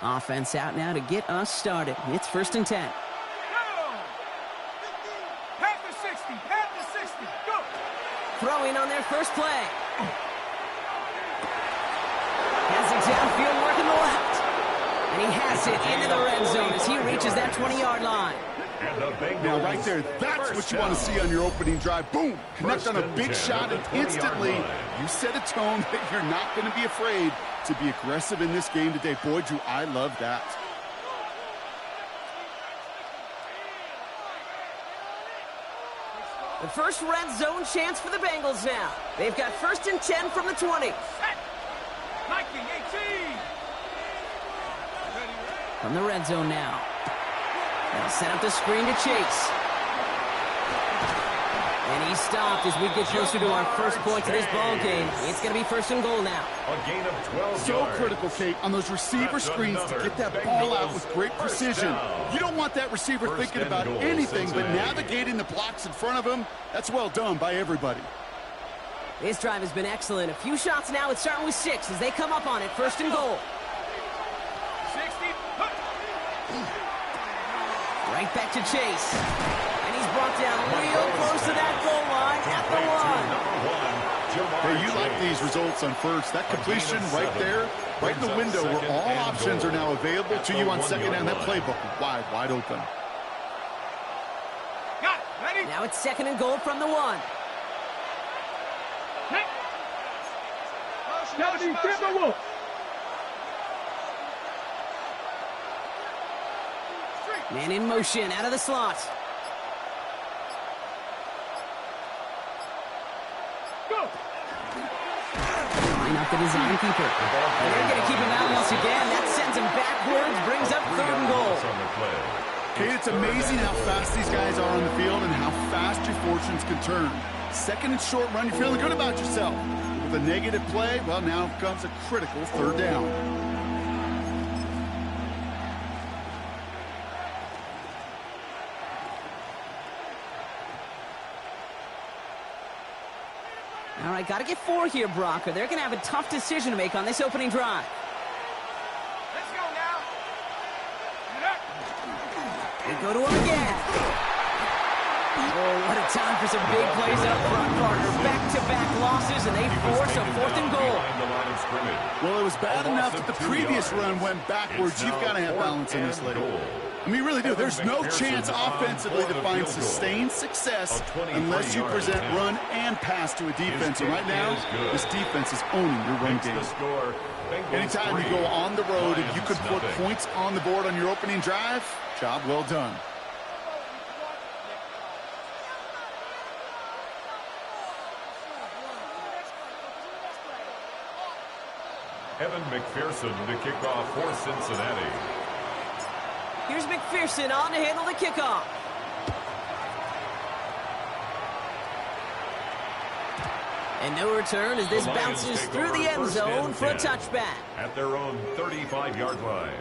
Offense out now to get us started. It's 1st and 10. Pass to 60. Pass to 60. Go. Throwing on their first play. Has it downfield, working the left. And he has it into the red zone as he reaches that 20-yard line. Now, right there, that's what you want to see on your opening drive. Boom! Connect on a big shot, and instantly you set a tone that you're not going to be afraid to be aggressive in this game today. Boy, do I love that. The first red zone chance for the Bengals now. They've got 1st and 10 from the 20. Nike 18. From the red zone now. They'll set up the screen to Chase. And he stopped as we get closer to our first point to this ball game. It's going to be 1st and goal now. A gain of 12 So yards. critical, Kate, on those receiver screens to get that ball out with great precision. You don't want that receiver thinking about anything but navigating the blocks in front of him. That's well done by everybody. This drive has been excellent. A few shots now. It's starting with 6 as they come up on it. 1st and goal. 60. Right back to Chase. And he's brought down real close to that goal line at the 1. Hey, you like these results on first. That completion right there, right in the window where all options are now available to you on second down. That playbook wide open. Got it. Ready? Now it's 2nd and goal from the 1. Man in motion, out of the slot. Go. Line up the design keeper. And they're going to keep him out once again. That sends him backwards, brings up 3rd and goal. Kate, it's amazing how fast these guys are on the field and how fast your fortunes can turn. 2nd and short run, you're feeling good about yourself. With a negative play, well, now comes a critical 3rd down. All right, got to get 4 here, Brock, or they're going to have a tough decision to make on this opening drive. Let's go now. They go to him again. Oh, what a time for some big plays up front, partner. Back-to-back losses, and they force a 4th and goal. Well, it was bad enough that the previous run went backwards. You've got to have balance in this league. I mean, really do. There's no chance offensively to find sustained success unless you present run and pass to a defense. And right now, this defense is owning your run game. Anytime you go on the road and you could put points on the board on your opening drive, job well done. Evan McPherson to kick off for Cincinnati. Here's McPherson on to handle the kickoff. And no return as this bounces through the end zone for a touchback. At their own 35-yard line.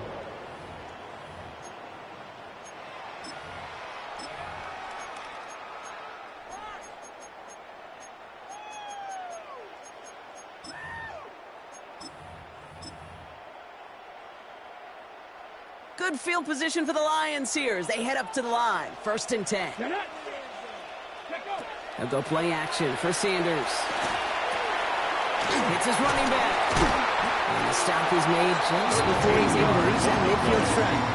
Good field position for the Lions here as they head up to the line. 1st and 10. They'll go play action for Sanders. It's his running back. And the stop is made just before he's able to reach that midfield strike.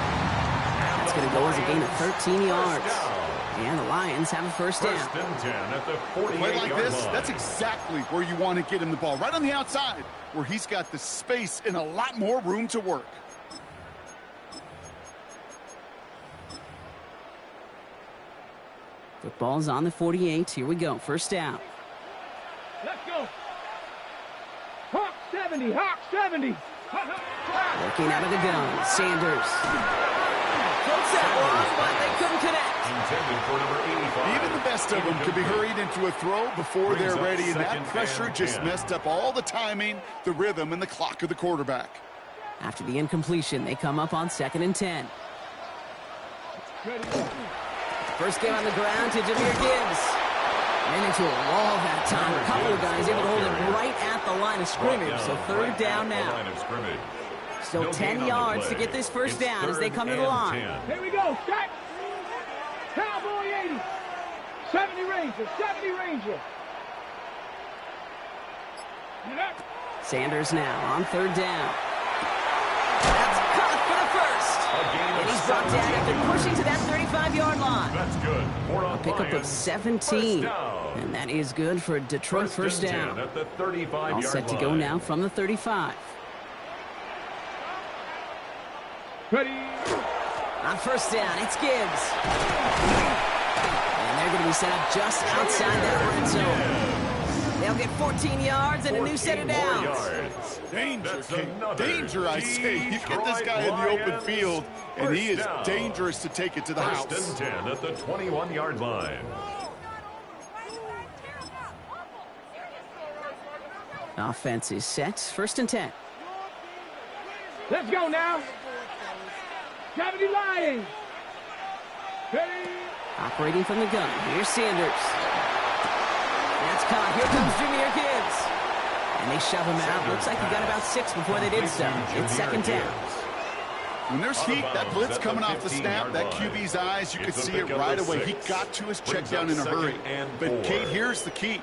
That's going to go as a gain of 13 yards. And the Lions have a 1st down. 1st and 10 at the 48-yard Play like this, line. that's exactly where you want to get him the ball. Right on the outside, where he's got the space and a lot more room to work. Football's on the 48. Here we go. 1st down. Let's go. Hawk 70. Hawk 70. Working out of the gun. Sanders. Close that one, but they couldn't connect. Intended for number 85. Even the best of them could be hurried into a throw before they're ready, and that pressure just messed up all the timing, the rhythm, and the clock of the quarterback. After the incompletion, they come up on 2nd and 10. First game on the ground to Jahmyr Gibbs. Ran into a wall that time. A couple of guys able to hold him right at the line of scrimmage. So 3rd down now. Still No 10 gain on the yards to play. get this first It's down as they come to the 3rd line. and 10. Here we go. Set. Cowboy 80. 70 Ranger. 70 Ranger. Get up. Sanders now on 3rd down. That's caught for the first. And he's brought down after pushing to that 35-yard line. That's good. A pickup of 17. And that is good for a Detroit first down. At the 35-yard All set to go now from the 35. Ready. On first down, it's Gibbs. And they're going to be set up just outside that red zone. They'll get 14 yards and a new set of downs. Danger, I say. You get this guy in the open field, and he is dangerous to take it to the house. 1st and 10 at the 21-yard line. Offense is set. 1st and 10. Let's go now. 70 Lions. Ready. Operating from the gun. Here's Sanders. That's caught. Here comes Jahmyr Gibbs. And they shove him out. Looks like he got about 6 before they did so. It's 2nd down. When there's heat, that blitz coming off the snap, that QB's eyes, you could see it right away. He got to his check down in a hurry. But, Kate, here's the key.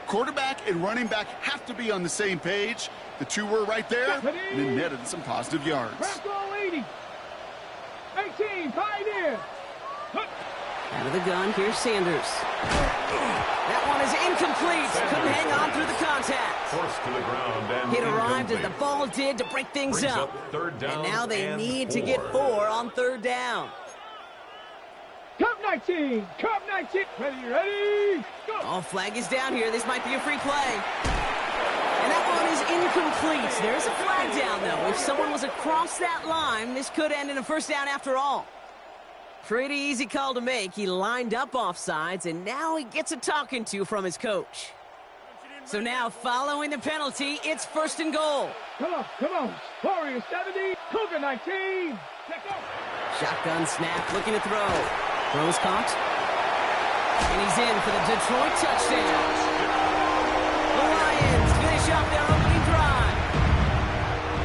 Quarterback and running back have to be on the same page. The two were right there, and it netted some positive yards. Bronco 80. 18. Pioneer. Out of the gun, here's Sanders. That one is incomplete. Couldn't hang on through the contact. Forced to the ground and It arrived as incomplete. the ball did to break things Brings up. 3rd down And now they and need to 4. get 4 on 3rd down. Cup 19. Cup 19. Ready. Go. Oh, flag is down here. This might be a free play. And that one is incomplete. There's a flag down, though. If someone was across that line, this could end in a first down after all. Pretty easy call to make. He lined up offsides, and now he gets a talking to from his coach. So now, following the penalty, it's 1st and goal. Come on. Come on. Warrior 70. Cougar 19. Let's go. Shotgun snap, looking to throw. Throws caught. And he's in for the Detroit touchdown. The Lions finish off their opening drive.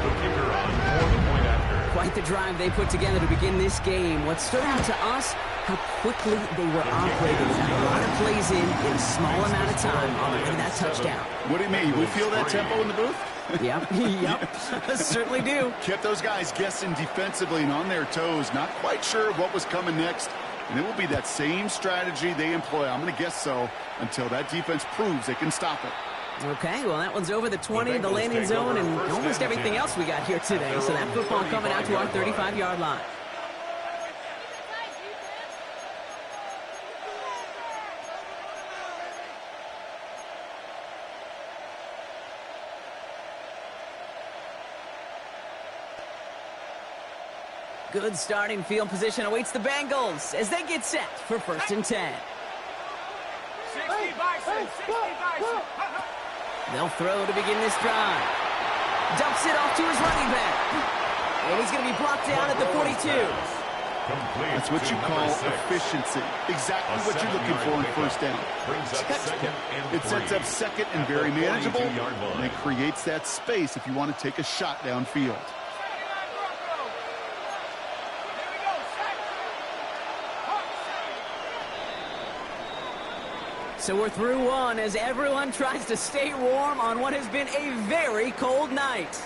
The kicker on 4th point after. Quite the drive they put together to begin this game. What stood out to us, how quickly they were operating. A lot of plays in a small amount of time on the way to that touchdown. What do you mean? We feel that tempo in the booth? Yep, yep, certainly do. Kept those guys guessing defensively and on their toes, not quite sure of what was coming next. And it will be that same strategy they employ, I'm going to guess so, until that defense proves they can stop it. Okay, well, that one's over the 20, the landing zone, and almost everything else we got here today. So that football coming out to our 35-yard line. Good starting field position awaits the Bengals as they get set for 1st and 10. 60 Bison. 60 Bison. They'll throw to begin this drive. Dumps it off to his running back. And he's going to be blocked down at the 42. That's what you call efficiency. Exactly what you're looking for in 1st down. It sets up 2nd and very manageable, and it creates that space if you want to take a shot downfield. So we're through one as everyone tries to stay warm on what has been a very cold night.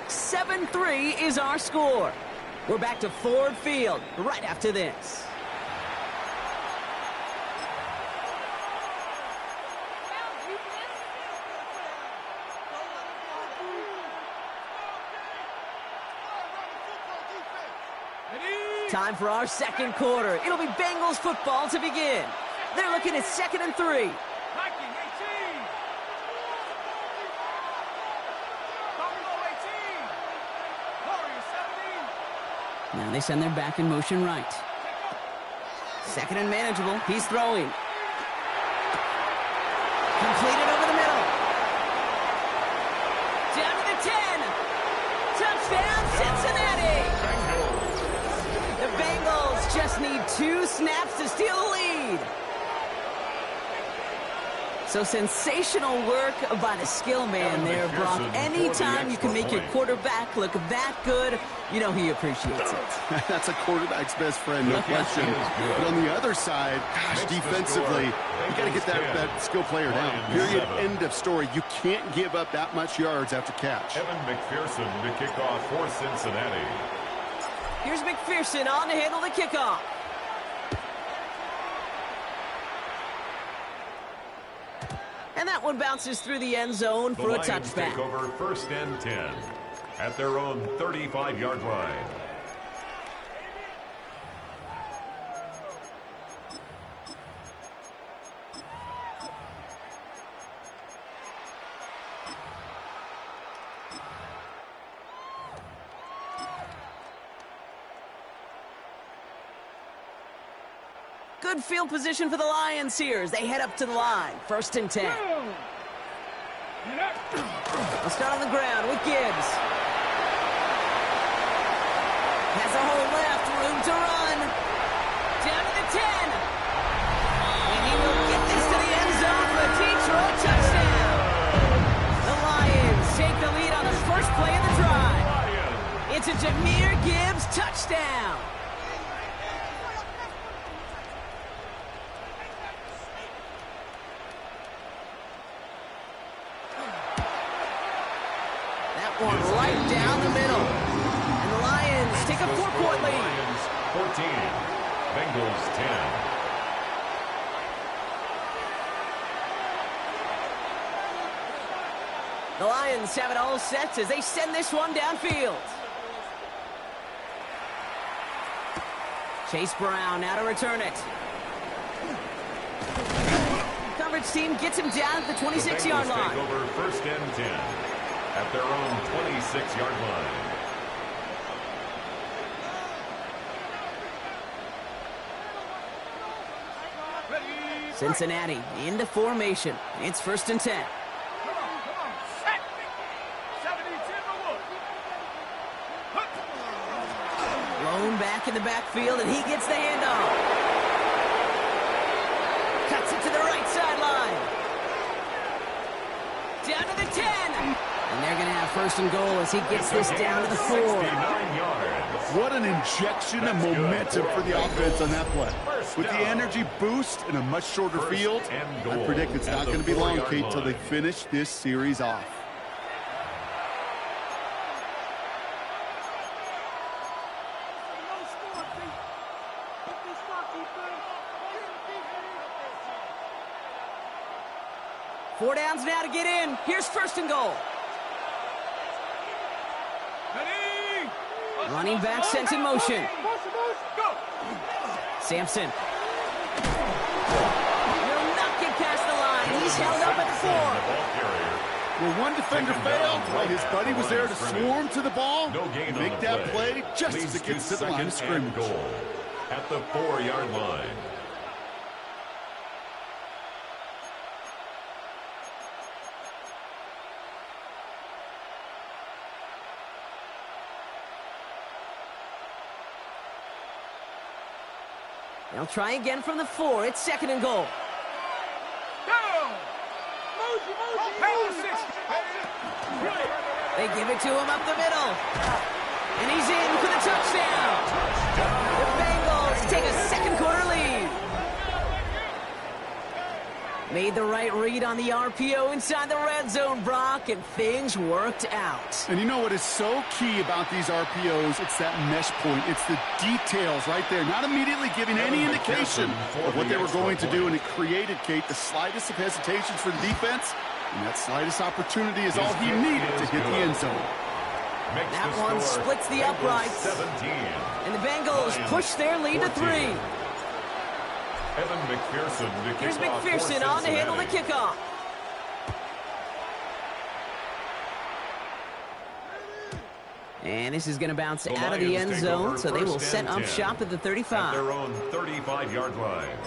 7-3 is our score. We're back to Ford Field right after this. Time for our 2nd quarter. It'll be Bengals football to begin. They're looking at 2nd and 3. Viking 18. Buffalo 18. Warrior 70. Now they send their back in motion right. 2nd and manageable. He's throwing. Completed over the middle. Down to the 10. Touchdown, Cincinnati. The Bengals just need 2 snaps to steal the lead. So sensational work by the skill man there, Brock. Anytime you can make your quarterback look that good, you know he appreciates it. That's a quarterback's best friend, no question. But on the other side, gosh, defensively, you got to get that skill player down. Period. End of story. You can't give up that much yards after catch. Evan McPherson to kick off for Cincinnati. Here's McPherson on to handle the kickoff. And that one bounces through the end zone for a touchback. Take over 1st and 10 at their own 35-yard line. Good field position for the Lions here as they head up to the line. 1st and 10. They'll start on the ground with Gibbs. Has a hole left, room to run. Down to the 10. And he will get this to the end zone for a Detroit touchdown. The Lions take the lead on the first play of the drive. It's a Jahmyr Gibbs touchdown. One right down the middle. And the Lions take a 4-point lead. Lions 14, Bengals 10. The Lions have it all set as they send this one downfield. Chase Brown now to return it. Coverage team gets him down at the 26-yard line. Take over 1st and 10 at their own 26-yard line. Cincinnati into formation. It's 1st and 10. Lone back in the backfield, and he gets the handoff. Cuts it to the right sideline. Down to the 10. And they're going to have 1st and goal as he gets this down to the 4. 69 yards. What an injection of momentum for the offense on that play. With the energy boost in a much shorter field, I predict it's not going to be long, Kate, till they finish this series off. Four downs now to get in. Here's 1st and goal. Running back sent in motion. Sampson. Will not get past the line. He's held up at the 4. Well, one defender failed while his buddy was there to swarm to the ball. Make that play just as it gets to the line of scrimmage. Goal at the 4-yard line. They'll try again from the 4. It's 2nd and goal. They give it to him up the middle. And he's in for the touchdown. The Bengals take a second-quarter lead. Made the right read on the RPO inside the red zone, Brock, and things worked out. And you know what is so key about these RPOs? It's that mesh point. It's the details right there. Not immediately giving any indication of what they were going to do, and it created, Kate, the slightest of hesitations for the defense, and that slightest opportunity is all he needed to hit the end zone. That one splits the uprights. And the Bengals push their lead to 3. Evan McPherson to kick Here's off McPherson on to handle the kickoff. And this is going to bounce out of the end zone, so they will set up shop at the 35. At their own 35-yard line.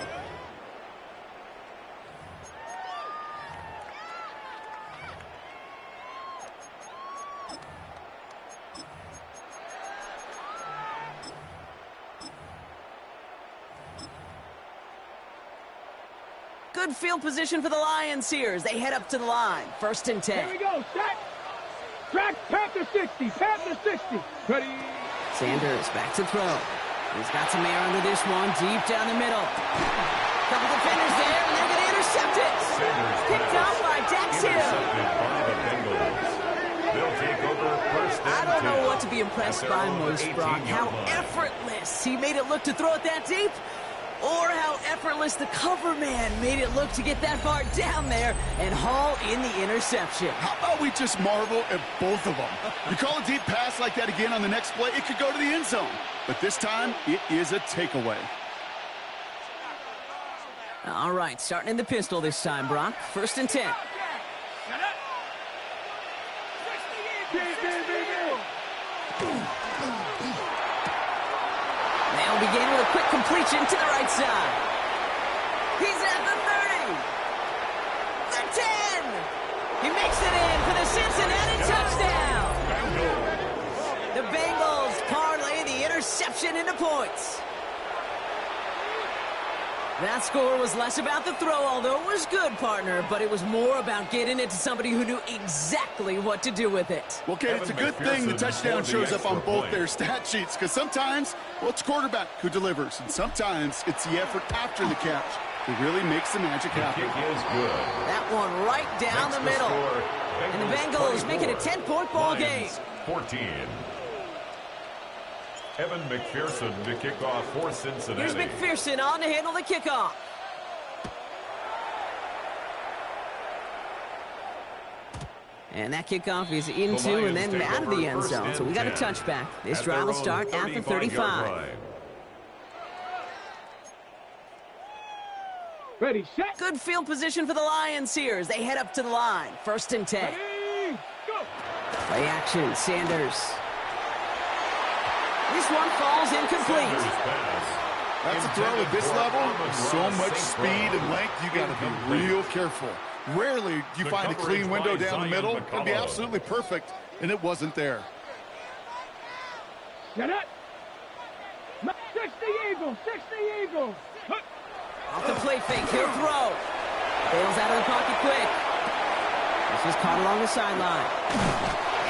Good field position for the Lions here as they head up to the line. 1st and 10. Here we go, set. Track, Panther 60, Panther 60. Ready. Sanders back to throw. He's got some air under this one, deep down the middle. Couple defenders there, and they're going to intercept it. Picked up by Dax Hill. They'll take over 1st and 10. I don't know what to be impressed by most, Brock. How effortless he made it look to throw it that deep, or how effortless the cover man made it look to get that far down there and haul in the interception. How about we just marvel at both of them? You call a deep pass like that again on the next play, it could go to the end zone. But this time, it is a takeaway. All right, starting in the pistol this time, Brock. 1st and 10. They'll begin with a quick completion to the right side. He's at the 30. The 10. He makes it in for the Cincinnati touchdown. The Bengals parlay the interception into points. That score was less about the throw, although it was good, partner, but it was more about getting it to somebody who knew exactly what to do with it. Well, Kate, it's a good thing the touchdown shows up on both their stat sheets, because sometimes, well, it's quarterback who delivers, and sometimes it's the effort after the catch that really makes the magic happen. The kick is good. That one right down the middle. And the Bengals make it a 10-point ball game. 14. Evan McPherson to kick off for Cincinnati. Here's McPherson on to handle the kickoff. And that kickoff is into and then out of the end zone. So we got a touchback. This drive will start at the 35. Ready, set. Good field position for the Lions here as they head up to the line. 1st and 10. Ready, go. Play action, Sanders. This one falls incomplete. That's a throw at this level. With so much speed and length, you got to be real careful. Rarely do you find a clean window down the middle. It'd be absolutely perfect, and it wasn't there. Get it. 60 Eagles, 60 Eagles. Off the play fake, he'll throw. Bails out of the pocket quick. This is caught along the sideline.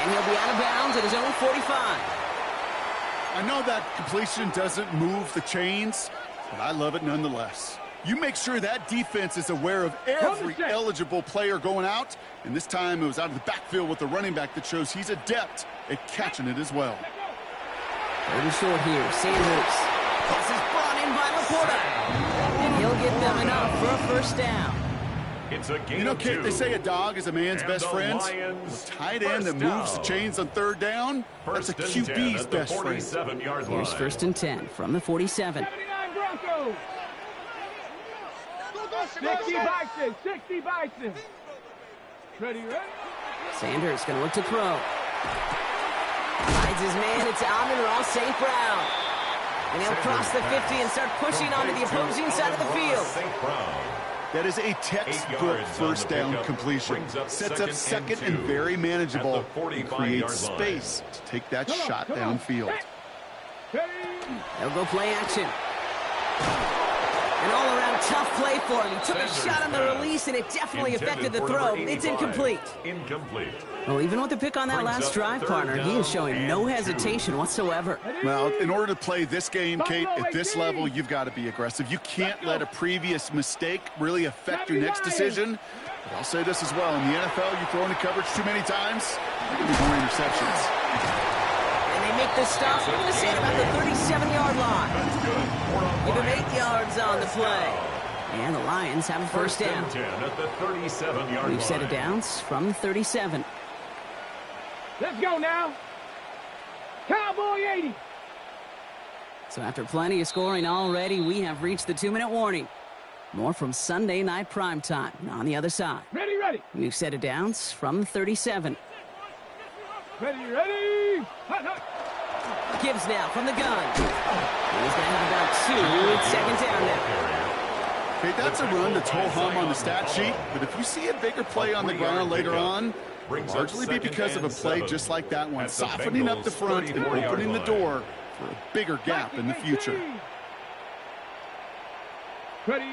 And he'll be out of bounds at his own 45. I know that completion doesn't move the chains, but I love it nonetheless. You make sure that defense is aware of every eligible player going out, and this time it was out of the backfield with the running back that shows he's adept at catching it as well. Third and short here, Sanders. This is brought in by Laporta. And he'll get them enough for a 1st down. It's a game. You know, Kit, they say a dog is a man's best friend. A tight end that moves the chains on 3rd down, that's a QB's best friend. Here's 1st and 10 from the 47. 79 Broncos. 60 Bison, 60 Bison. Ready, ready. Sanders going to look to throw. Hides his man, it's Amon-Ra St. Brown. And he'll cross the 50 and start pushing onto the opposing side of the field. That is a textbook 1st down completion. Sets up 2nd and very manageable. And creates space to take that shot downfield. They'll go play action. An all-around tough play for him. He took a shot on the release, and it definitely affected the throw. It's incomplete. Well, even with the pick on that last drive, partner, he is showing no hesitation whatsoever. Well, in order to play this game, Kate, at this level, you've got to be aggressive. You can't let a previous mistake really affect your next decision. But I'll say this as well. In the NFL, you throw into coverage too many times, there can be more interceptions. And they make the stop. We're going to say it about the 37-yard line. Give him 8 yards on the play. And the Lions have a 1st down. 10 at the 37-yard line. We've set it down from 37. Let's go now. Cowboy 80. So after plenty of scoring already, we have reached the 2-minute warning. More from Sunday Night Primetime on the other side. Ready, ready. We've set it down from 37. Ready, ready. Hut, hut. Gibbs now from the gun. He's going to have about 2 seconds down now. Okay, that's a run that's ho-hum on the stat sheet, but if you see a bigger play on the ground later on, it'll largely be because of a play just like that one, softening up the front and opening the door for a bigger gap in the future. Ready.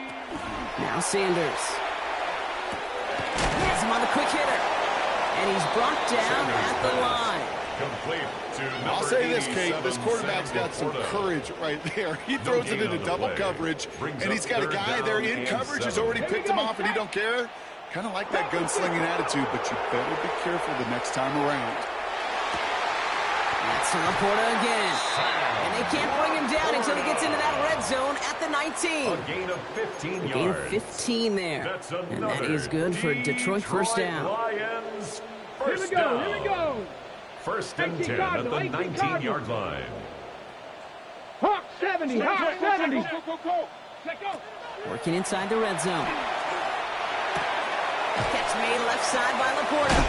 Now Sanders. He has him on the quick hitter. And he's brought down at the line. Complete to number I'll say this, Kate, 87, this quarterback's Sam got some Laporta. courage right there. He throws it into double coverage, and he's got a guy there in coverage who's already picked him off, and he don't care. Kind of like that gunslinging attitude, but you better be careful the next time around. That's Laporta again. And they can't bring him down until he gets into that red zone at the 19. A gain of 15 yards. Gain of 15 there. That's And that is good for Detroit first down. Lions, Here first we go. down. Here we go. First and 18 10 at Cardinal, the 18 Cardinal. 19-yard line. Hawk 70. Hawk 70. Go, go, go. Let go. Working inside the red zone. Catch made left side by Laporta.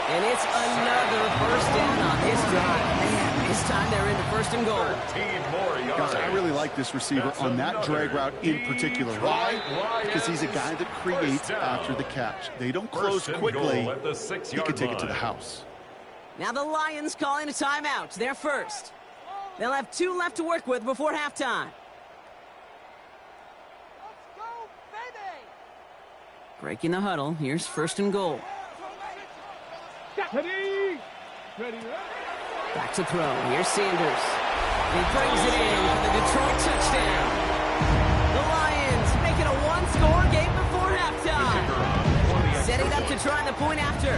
And it's another first down on this drive. Man, this time they're into first and goal. 13 more yards. Guys, I really like this receiver on that drag route in particular. Why? Because he's a guy that creates after the catch. They don't close quickly. He can take it to the house. Now the Lions calling a timeout. They're first. They'll have 2 left to work with before halftime. Let's go, baby! Breaking the huddle. Here's first and goal. Ready. Ready. Back to throw. Here's Sanders. He brings it in for the Detroit touchdown. The Lions make it a one-score game before halftime. Setting up to try the point after.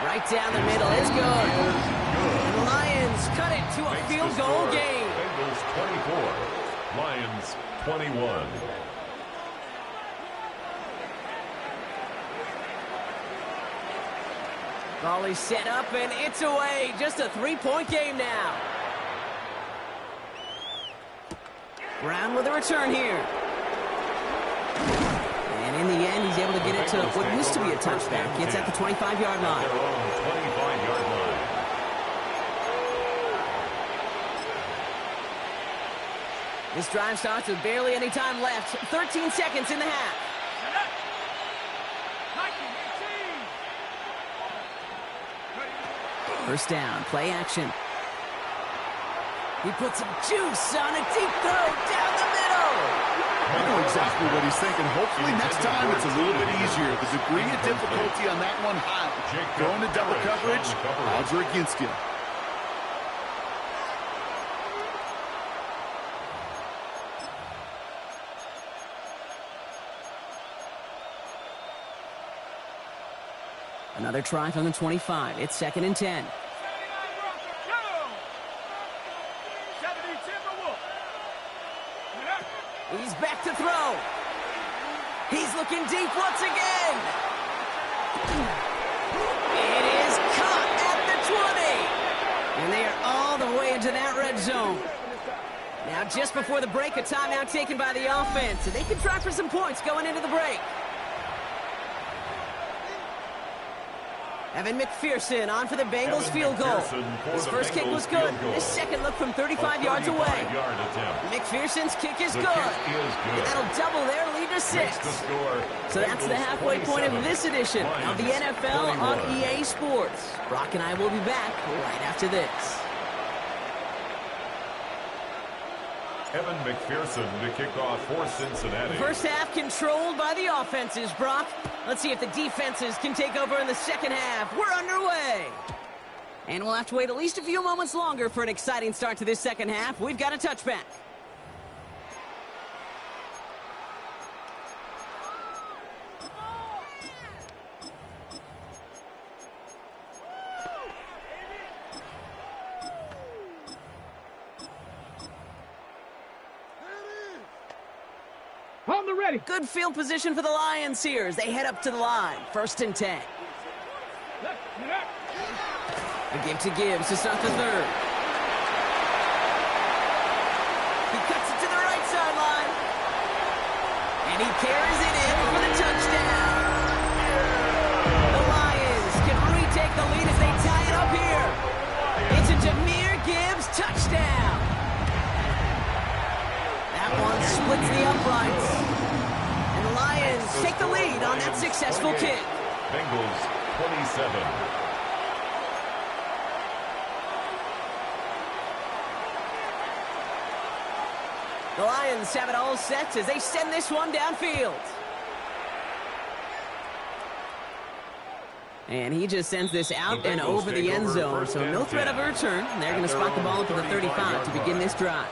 Right down the middle. It's good. And the Lions cut it to a field goal game. Bengals 24, Lions 21. Volley set up, and it's away. Just a 3-point game now. Brown with a return here. And in the end, he's able to get it to what used to be a touchback. It's at the 25-yard line. Their own 25-yard line. This drive starts with barely any time left. 13 seconds in the half. First down, play action. He puts some juice on a deep throw down the middle. I know exactly what he's thinking. Hopefully next time it's a little bit easier. The degree of difficulty on that one high. Going to double coverage, odds are against you. Another try from the 25. It's 2nd and 10. He's back to throw. He's looking deep once again. It is caught at the 20. And they are all the way into that red zone. Now, just before the break, a timeout taken by the offense. And they can try for some points going into the break. Evan McPherson on for the Bengals field goal. His first kick was good. His second look from 35 yards away. McPherson's kick is good. And that'll double their lead to 6. So that's the halfway point of this edition of the NFL on EA Sports. Brock and I will be back right after this. Evan McPherson to kick off for Cincinnati. First half controlled by the offenses, Brock. Let's see if the defenses can take over in the second half. We're underway. And we'll have to wait at least a few moments longer for an exciting start to this second half. We've got a touchback. On the ready. Good field position for the Lions here as they head up to the line. 1st and 10. A give to Gibbs to start the third. He cuts it to the right sideline. And he carries it in for the touchdown. The Lions can retake the lead as they tie it up here. It's a Jahmyr Gibbs touchdown. That one splits the uprights. And the Lions take the lead on that successful kick. Bengals 27. The Lions have it all set as they send this one downfield. And he just sends this out and over the end zone, so no threat of a return. They're going to spot the ball up at the 35 to begin this drive.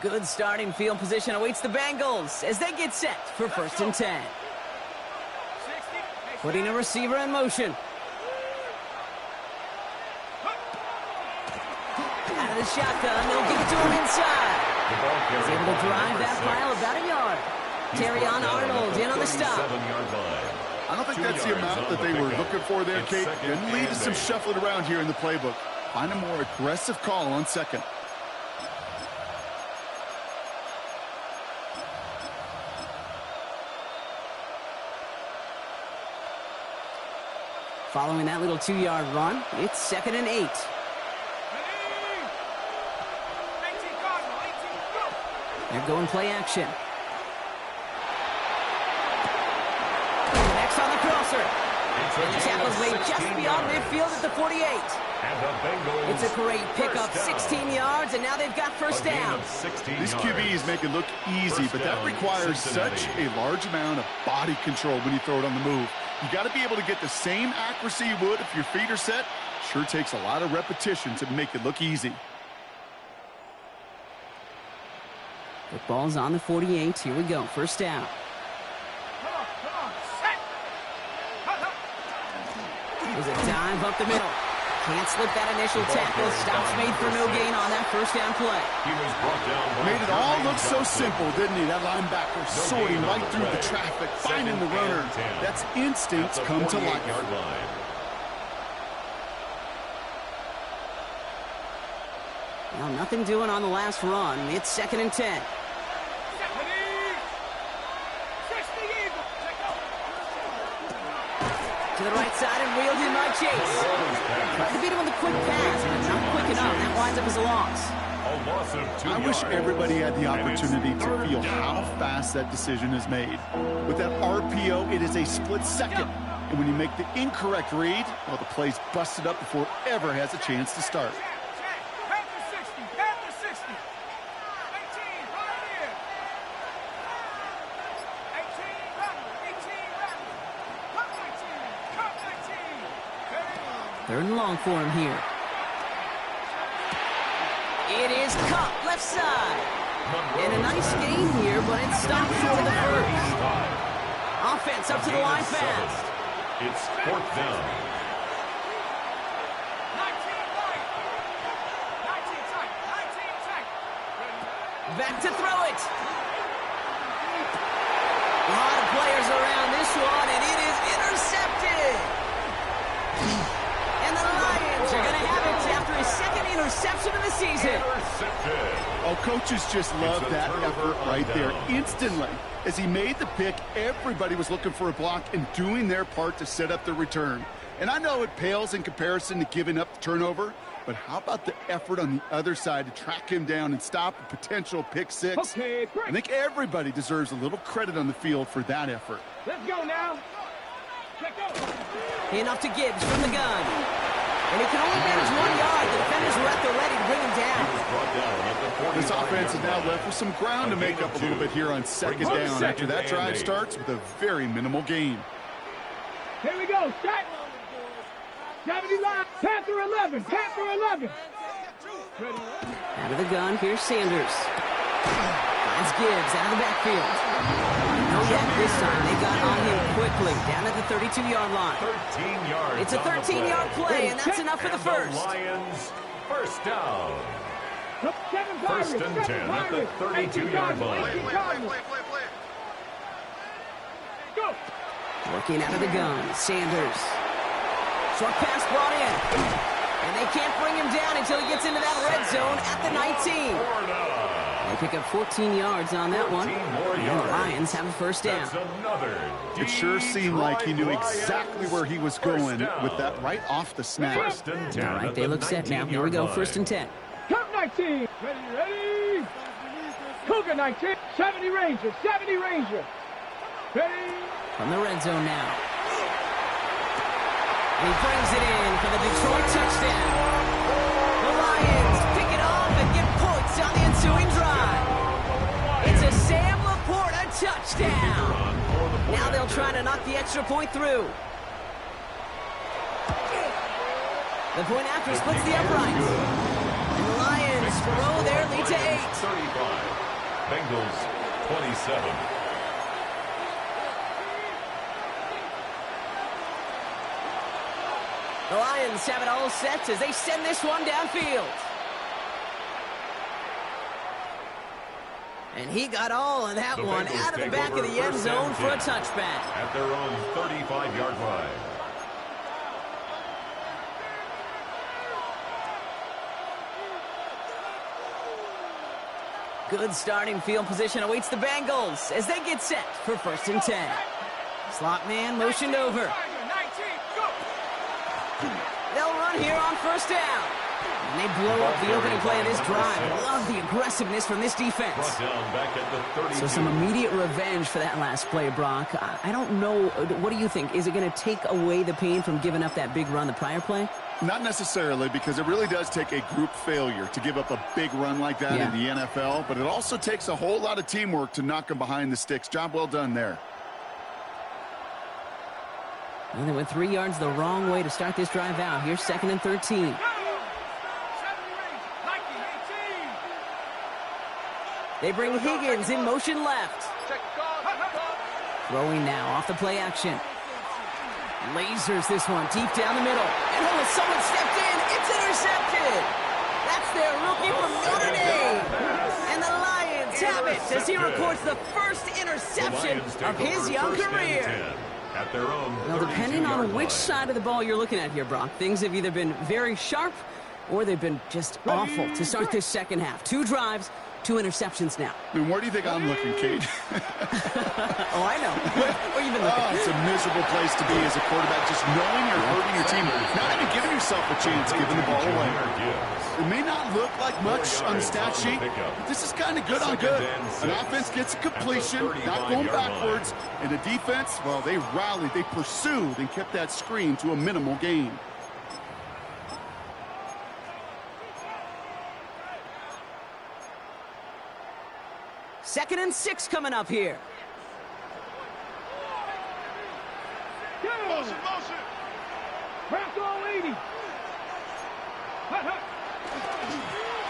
Good starting field position awaits the Bengals as they get set for 1st and 10. Putting a receiver in motion. Out of the shotgun, they'll give it to him inside. He's able to drive that pile about a yard. Terrion Arnold in on the stop. I don't think that's the amount that they were looking for there, Kate. Didn't lead to some shuffling around here in the playbook. Find a more aggressive call on 2nd. Following that little 2-yard run, it's 2nd and 8. They're going play action. Next on the crosser. And the tackle's laid just beyond midfield at the 48. It's a great pickup, 16 yards, and now they've got 1st down. These QBs make it look easy, but that requires such a large amount of body control when you throw it on the move. You got to be able to get the same accuracy you would if your feet are set. Sure takes a lot of repetition to make it look easy. The ball's on the 48. Here we go. 1st down. There's a dive up the middle. Can't slip that initial tackle. Stops made for no gain on that 1st down play. Made it all look so simple, didn't he? That linebacker sorting right through the traffic, finding the runner. That's instincts come to life. Well, nothing doing on the last run. It's 2nd and 10. To the right side and wheeled in by Chase. Tried to beat him with a quick pass, but not quick enough. That winds up as a loss. I wish everybody had the opportunity to feel how fast that decision is made. With that RPO, it is a split second. And when you make the incorrect read, well, the play's busted up before it ever has a chance to start. Third and long for him here. It is Cup, left side. And a nice gain here, but it stops short of the 1st. Offense up to the line fast. It's 4th down. Back to throw it. A lot of players around this one, and it is intercepted. And the Lions are going to have it after his 2nd interception of the season. Oh, coaches just love that effort right there. Instantly, as he made the pick, everybody was looking for a block and doing their part to set up the return. And I know it pales in comparison to giving up the turnover, but how about the effort on the other side to track him down and stop a potential pick 6? Okay, I think everybody deserves a little credit on the field for that effort. Let's go now. Check go. Enough to Gibbs from the gun. And he can only manage 1 yard. The defenders were at the ready to bring him down. This offense is now left with some ground to make up a little bit here on 2nd down after that drive starts with a very minimal gain. Here we go. Set. 70 line. Panther 11. Panther 11. Out of the gun, here's Sanders. Finds Gibbs out of the backfield. No yet this time. They got on him quickly. Down at the 32-yard line. 13 yards. It's a 13-yard play, and that's enough for the 1st. Lions, 1st down. 1st and 10 at the 32-yard line. Go. Working out of the gun, Sanders. Short pass brought in. And they can't bring him down until he gets into that red zone at the 19. They pick up 14 yards on that one. And the Lions have a 1st down. It sure seemed like he knew exactly where he was going with that right off the snap. All right, they look set now. Here we go, 1st and 10. Count 19. Ready. Cougar 19. 70 Ranger. 70 Ranger. Ready. From the red zone now. And he brings it in for the Detroit touchdown. The Lions pick it off and get points on the ensuing drive. It's a Sam Laporta touchdown. Now they'll try to knock the extra point through. The point after splits the uprights. And the Lions grow their lead to 8. 35. Bengals 27. The Lions have it all set as they send this one downfield. And he got all of that one out of the back of the end zone for a touchback. At their own 35-yard line. Good starting field position awaits the Bengals as they get set for 1st and 10. Slot man motioned over. They'll run here on 1st down. And they blow up the opening play of this drive. Love the aggressiveness from this defense. So some immediate revenge for that last play, Brock. I don't know. What do you think? Is it going to take away the pain from giving up that big run the prior play? Not necessarily, because it really does take a group failure to give up a big run like that in the NFL. But it also takes a whole lot of teamwork to knock them behind the sticks. Job well done there. And they went 3 yards the wrong way to start this drive out. Here's 2nd and 13. They bring Higgins in motion left. Throwing now off the play action. Lasers this one deep down the middle. And someone stepped in. It's intercepted. That's their rookie from Notre Dame. And the Lions have it as he records the first interception of his young career. At their own now, depending on which side of the ball you're looking at here, Brock, things have either been very sharp or they've been just awful to start this second half. 2 drives, 2 interceptions now. And where do you think I'm looking, Kate? Oh, I know. Where are you been looking? It's a miserable place to be as a quarterback, just knowing you're hurting your team, not even giving yourself a chance, giving the ball away. It may not look like much on the stat sheet, but this is kind of good on good. An offense gets a completion, not going backwards, and the defense, well, they rallied, they pursued, and kept that screen to a minimal gain. Second and 6 coming up here. Motion, motion. Crack all 80.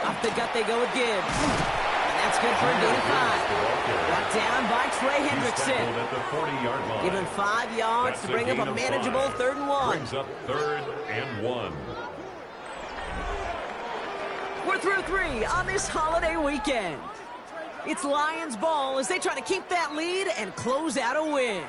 Off the gut they go with Gibbs. And that's good for a gain of 5. Brought down by Trey Hendrickson. At the 40-yard line. Given 5 yards to bring up a manageable 3rd and 1. Brings up 3rd and 1. We're through 3 on this holiday weekend. It's Lions ball as they try to keep that lead and close out a win.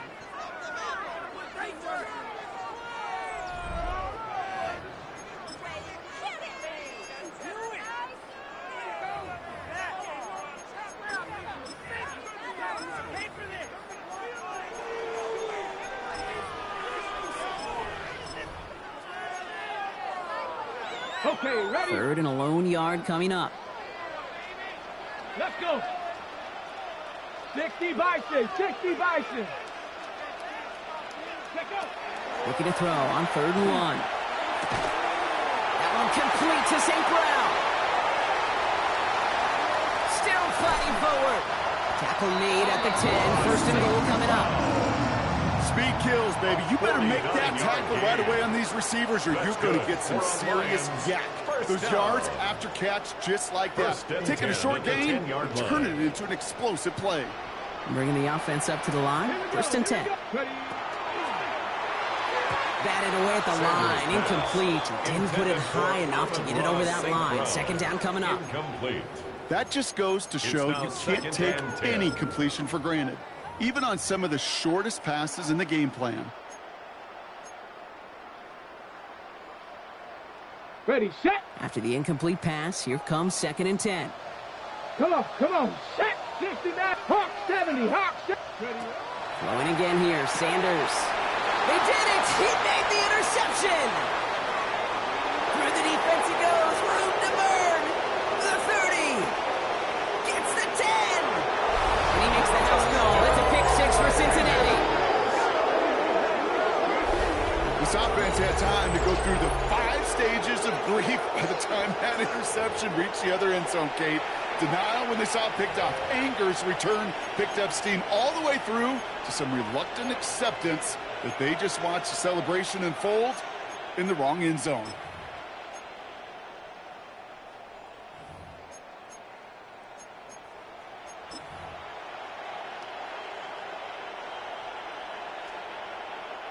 Okay, ready? 3rd and a lone yard coming up. Let's go. 60 Bison, 60 Bison. Check out. Looking to throw on 3rd and 1. That one complete to St. Brown. Still fighting forward. Tackle made at the 10. 1st and goal coming up. Speed kills, baby. You better make that tackle right away on these receivers or you're going to get some serious yak. Those yards after catch just like that. Taking a short gain, turning it into an explosive play. Bringing the offense up to the line. 1st and 10. Batted away at the line. Incomplete. Didn't put it high enough to get it over that line. 2nd down coming up. That just goes to show you can't take any completion for granted, even on some of the shortest passes in the game plan. Ready, set. After the incomplete pass, here comes 2nd and 10. Come on, come on. Set. 69. Hawk 70. Hawk 70. Ready. Throwing again here, Sanders. They did it! He made the interception! Through the defense he goes. Room to burn. The 30. Gets the 10. And he makes the house call. It's a pick 6 for Cincinnati. defense had time to go through the 5 stages of grief by the time that interception reached the other end zone, Kate. Denial when they saw it picked off. Anger's return picked up steam all the way through to some reluctant acceptance that they just watched the celebration unfold in the wrong end zone.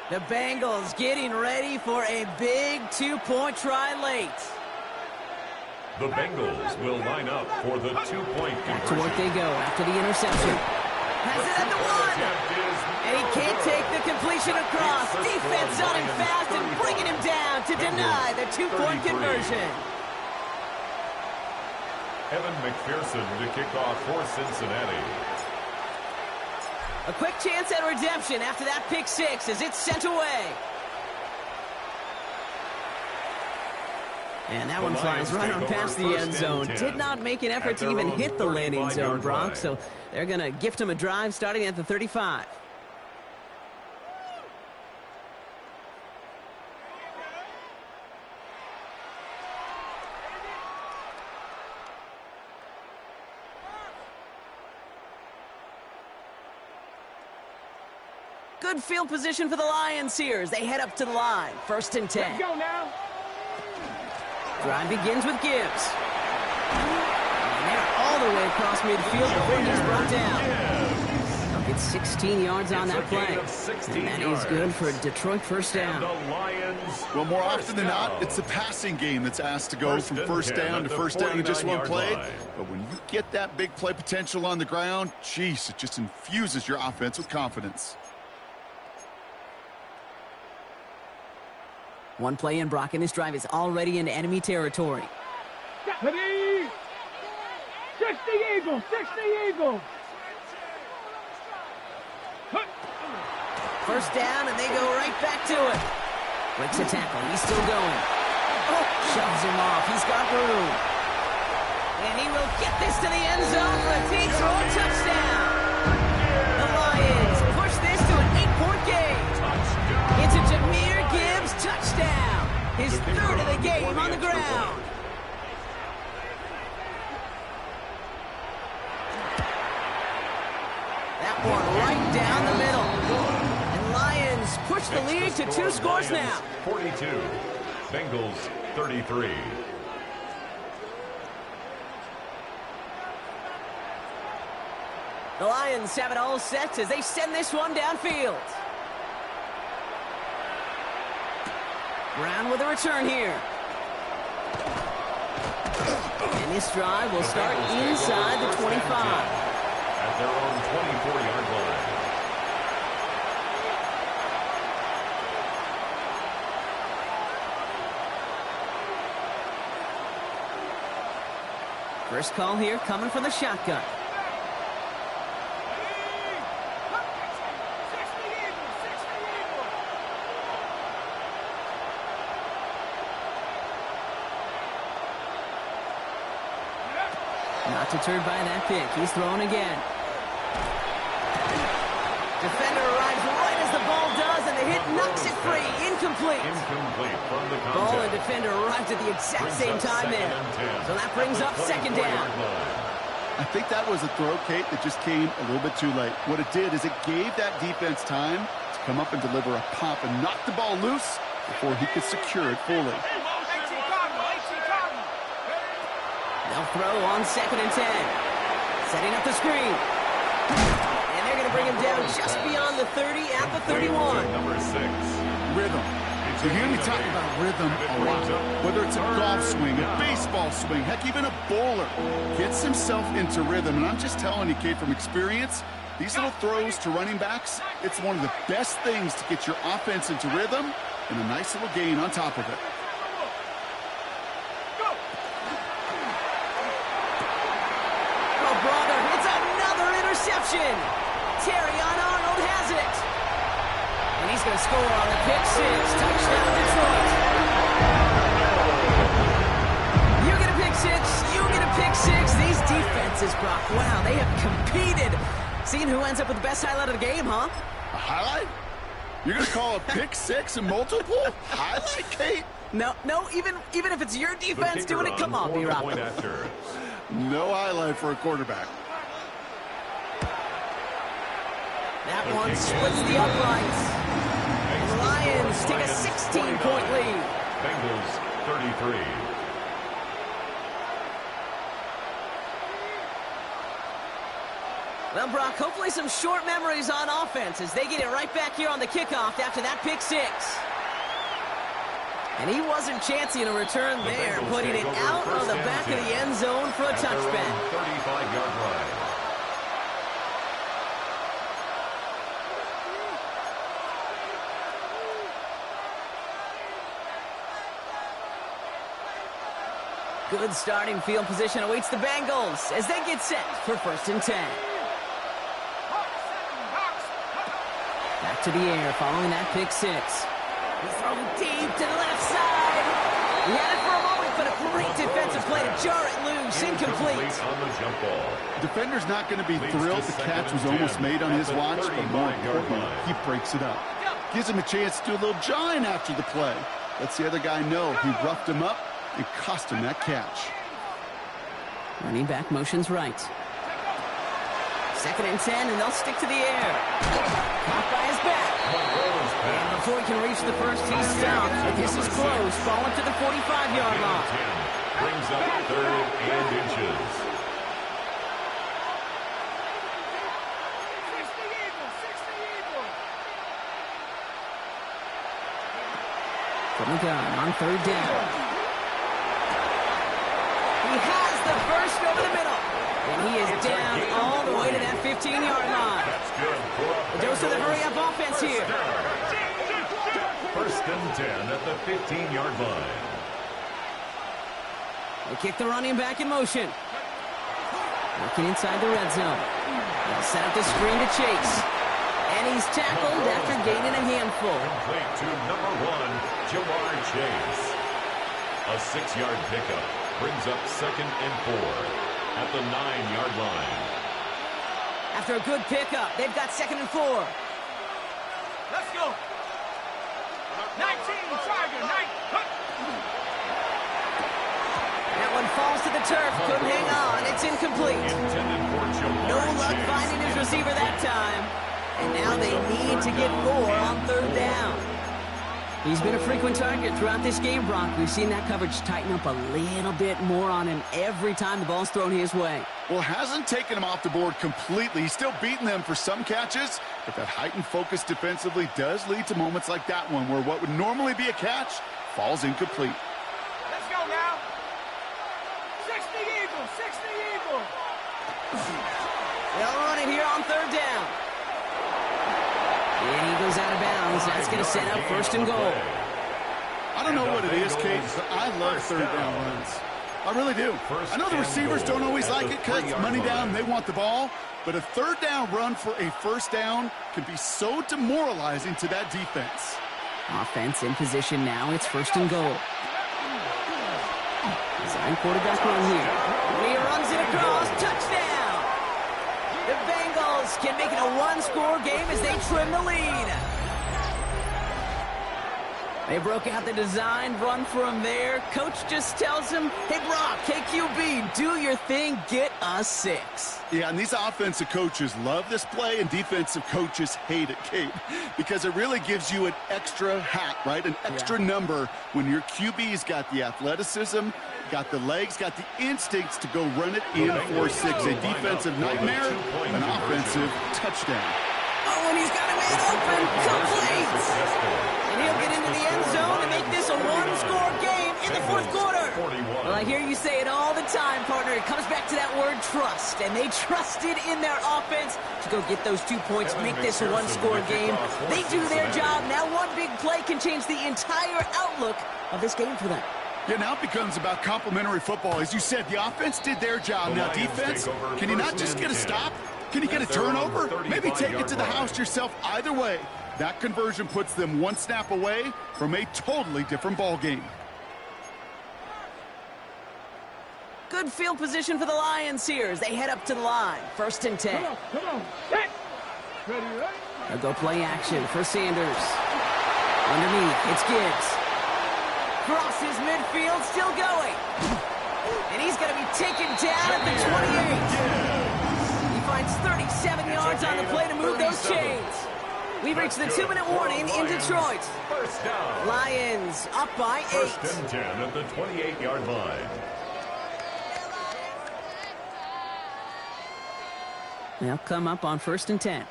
The Bengals getting ready for a big 2-point try late. The Bengals will line up for the 2-point Back to work they go after the interception. Has it at the 1. And he can't take the completion across. Defense on him fast and bringing him down to deny the 2-point conversion. Evan McPherson to kick off for Cincinnati. A quick chance at redemption after that pick 6 as it's sent away. And that one flies right on past the end zone. Did not make an effort to even hit the landing zone, Brock. So they're going to gift him a drive starting at the 35. Good field position for the Lions here as they head up to the line. 1st and 10. Let's go now. Drive begins with Gibbs. And they're all the way across midfield before he's brought down. They'll get 16 yards on that play. And that is good for a Detroit first down. Well, more often than not, it's the passing game that's asked to go from first down to first down in just one play. But when you get that big play potential on the ground, geez, it just infuses your offense with confidence. One play in, Brock, and this drive is already into enemy territory. 60 Eagles, 60 Eagles. First down, and they go right back to it. Breaks a tackle. He's still going. Oh, shoves him off. He's got room. And he will get this to the end zone for a Detroit touchdown. The Lions push this to an 8-point game. It's a Jahmyr Gibbs touchdown. His 3rd of the game on the ground. That one right down the middle. And Lions push the lead to 2 scores now. 42. Bengals 33. The Lions have it all set as they send this one downfield. Brown with a return here. And this drive will start inside the 25. At their own 24-yard line. First call here coming from the shotgun. Not deterred by that pick. He's throwing again. Defender arrives right as the ball does, and the hit knocks it free. Incomplete. Incomplete from the contact. Ball and defender arrived at the exact same time there. So that brings up 2nd down. I think that was a throw, Kate, that just came a little bit too late. What it did is it gave that defense time to come up and deliver a pop and knock the ball loose before he could secure it fully. They'll throw on 2nd and 10. Setting up the screen. And they're going to bring him down just beyond the 30 at the 31. Number 6. Rhythm. You hear me talk about rhythm a lot. Whether it's a golf swing, a baseball swing, heck, even a bowler gets himself into rhythm. And I'm just telling you, Kate, from experience, these little throws to running backs, it's one of the best things to get your offense into rhythm and a nice little gain on top of it. Oh, brother, it's another interception. Terry Arnold has it. And he's going to score on the pick 6. Touchdown, Detroit. You get a pick 6. You get a pick 6. These defenses, Brock, wow, they have competed. Seeing who ends up with the best highlight of the game, huh? A highlight? You're going to call a pick six and multiple? Highlight, Kate? No, even if it's your defense doing it, come on, B-Rob. No highlight for a quarterback. That one splits the uprights. The Lions take a 16-point lead. Bengals 33. Well, Brock, hopefully some short memories on offense as they get it right back here on the kickoff after that pick six. And he wasn't chancing a return there, putting it out of the back of the end zone for a touchback. 35-yard line. Good starting field position awaits the Bengals as they get set for 1st and 10. Back to the air following that pick six. He throws deep to the left side. He had it for a moment, but a great defensive play to jar it loose. Incomplete. On the jump ball. Defender's not going to be thrilled the catch was almost made on his watch, but more importantly, he breaks it up. Gives him a chance to do a little jawing after the play. Lets the other guy know he roughed him up and cost him that catch. Running back motions right. 2nd and 10, and they'll stick to the air. Caught by his back. And before he can reach the first, he's stopped. But this is close. Ball up to the 45-yard line. Brings up 3rd and inches. 60 Eagles, 60 Eagles. From the gun on 3rd down. He has the burst over the middle. And he is down all the way to that 15-yard line. That's good. The dose of the hurry-up offense here. 1st and 10 at the 15-yard line. They kick the running back in motion. Working inside the red zone. They'll set up the screen to Chase. And he's tackled after gaining a handful. Complete to number 1, Jamar Chase. A 6-yard pickup brings up 2nd and 4 at the 9-yard line. After a good pickup, they've got 2nd and 4. Let's go. 19, Tiger, 9. That one falls to the turf. Couldn't hang on. It's incomplete. Intended for Jamar No luck Chase. finding his receiver that time. And now they need to get more on 3rd down. He's been a frequent target throughout this game, Brock. We've seen that coverage tighten up a little bit more on him every time the ball's thrown his way. Well, hasn't taken him off the board completely. He's still beating them for some catches, but that heightened focus defensively does lead to moments like that one where what would normally be a catch falls incomplete. Let's go now. 60 Eagles, 60 Eagles. They'll run it here on 3rd down. And he goes out of bounds. That's going to set up 1st and goal. I don't know what it is, Kate, but I love 3rd down runs. I really do. I know the receivers don't always like it because it's money down, they want the ball, but a 3rd down run for a 1st down can be so demoralizing to that defense. Offense in position now. It's 1st and goal. Design quarterback run here. He runs it across. Touchdown! The Bengals can make it a one-score game as they trim the lead. They broke out the design run for him there. Coach just tells him, hey, Brock, KQB, do your thing, get a 6. Yeah, and these offensive coaches love this play, and defensive coaches hate it, Kate, because it really gives you an extra hat, right? An extra number when your QB's got the athleticism, got the legs, got the instincts to go run it in for 6. A defensive nightmare, an offensive touchdown. Oh, and he's got a man open, complete. And he'll get into the end zone to make this a one-score game in the 4th quarter. Well, I hear you say it all the time, partner. It comes back to that word trust, and they trusted in their offense to go get those 2 points, make this a one-score game. They do their job. Now one big play can change the entire outlook of this game for them. Yeah, now it becomes about complementary football. As you said, the offense did their job. Now defense, can you not just get a stop? Can you get a turnover? Maybe take it to the house yourself. Either way, that conversion puts them one snap away from a totally different ball game. Good field position for the Lions here as they head up to the line. 1st and 10. Come on. Set. Ready, right? They'll go play action for Sanders. Underneath, it's Gibbs. Crosses midfield, still going. And he's going to be taken down at the 28. He finds 37 yards on the play to move those chains. We've reached the 2-minute warning in Detroit. First down. Lions up by 8. First and 10 at the 28-yard line. They'll come up on 1st and 10.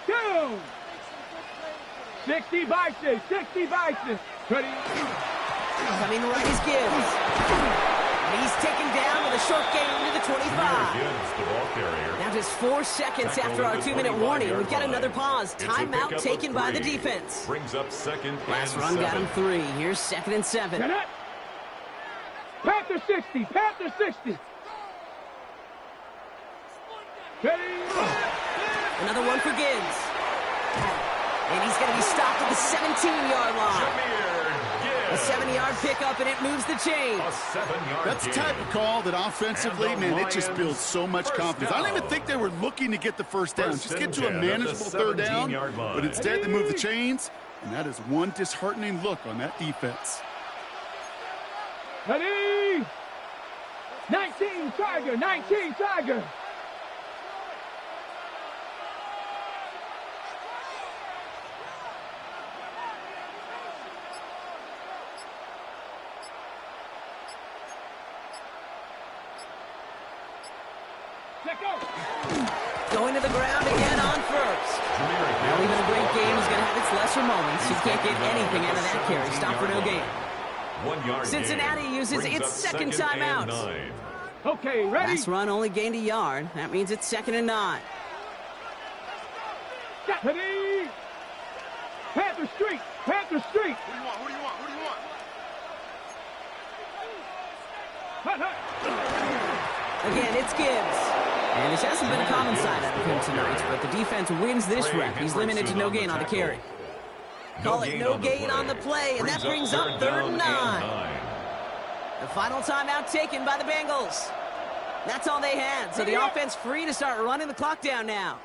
2. 60 Bison. 60 Bison. Coming right is Gibbs. And he's taken down with a short gain to the 25. Gibbs, the ball carrier. Now just 4 seconds after our 2-minute warning. We've got another pause. Timeout taken by the defense. Brings up second Last and run 7. got him 3. Here's 2nd and 7. Panther 60. Panther 60. Another one for Gibbs. And he's going to be stopped at the 17-yard line. A 7-yard pickup, and it moves the chain. A 7-yard That's the type of call that offensively, man, it just builds so much confidence. I don't even think they were looking to get the first down. Just get to a manageable 3rd down. But instead, they move the chains, and that is one disheartening look on that defense. Ready? 19 Tiger. 19 Tiger. Going to the ground again on 1st. Now even a great game is going to have its lesser moments. You can't get anything out of that carry. Stop for no gain. 1 yard Cincinnati gain. uses Brings its up 2nd timeout. Okay, ready? Last run only gained a yard. That means it's 2nd and 9. Ready? Panther Street. Panther Street. What do you want? What do you want? What do you want? Again, it's Gibbs. And this hasn't been a common side out of him tonight, but the defense wins this rep. He's limited to no gain on the carry. Call it no gain on the play, and that brings up 3rd and 9. The final timeout taken by the Bengals. That's all they had, so the offense free to start running the clock down now.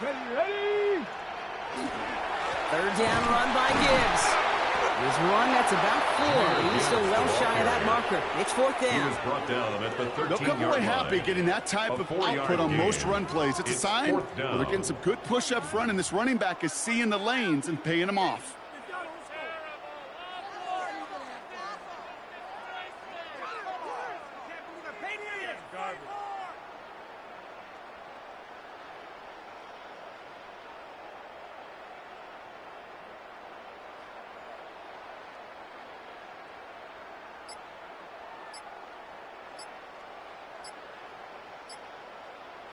Ready? 3rd down run by Gibbs. There's one that's about 4. He's still well shy of that marker. It's 4th He down. was brought down at the 13-yard line. They'll come away happy getting that type of output on most run plays. It's a sign where they're getting some good push up front, and this running back is seeing the lanes and paying them off.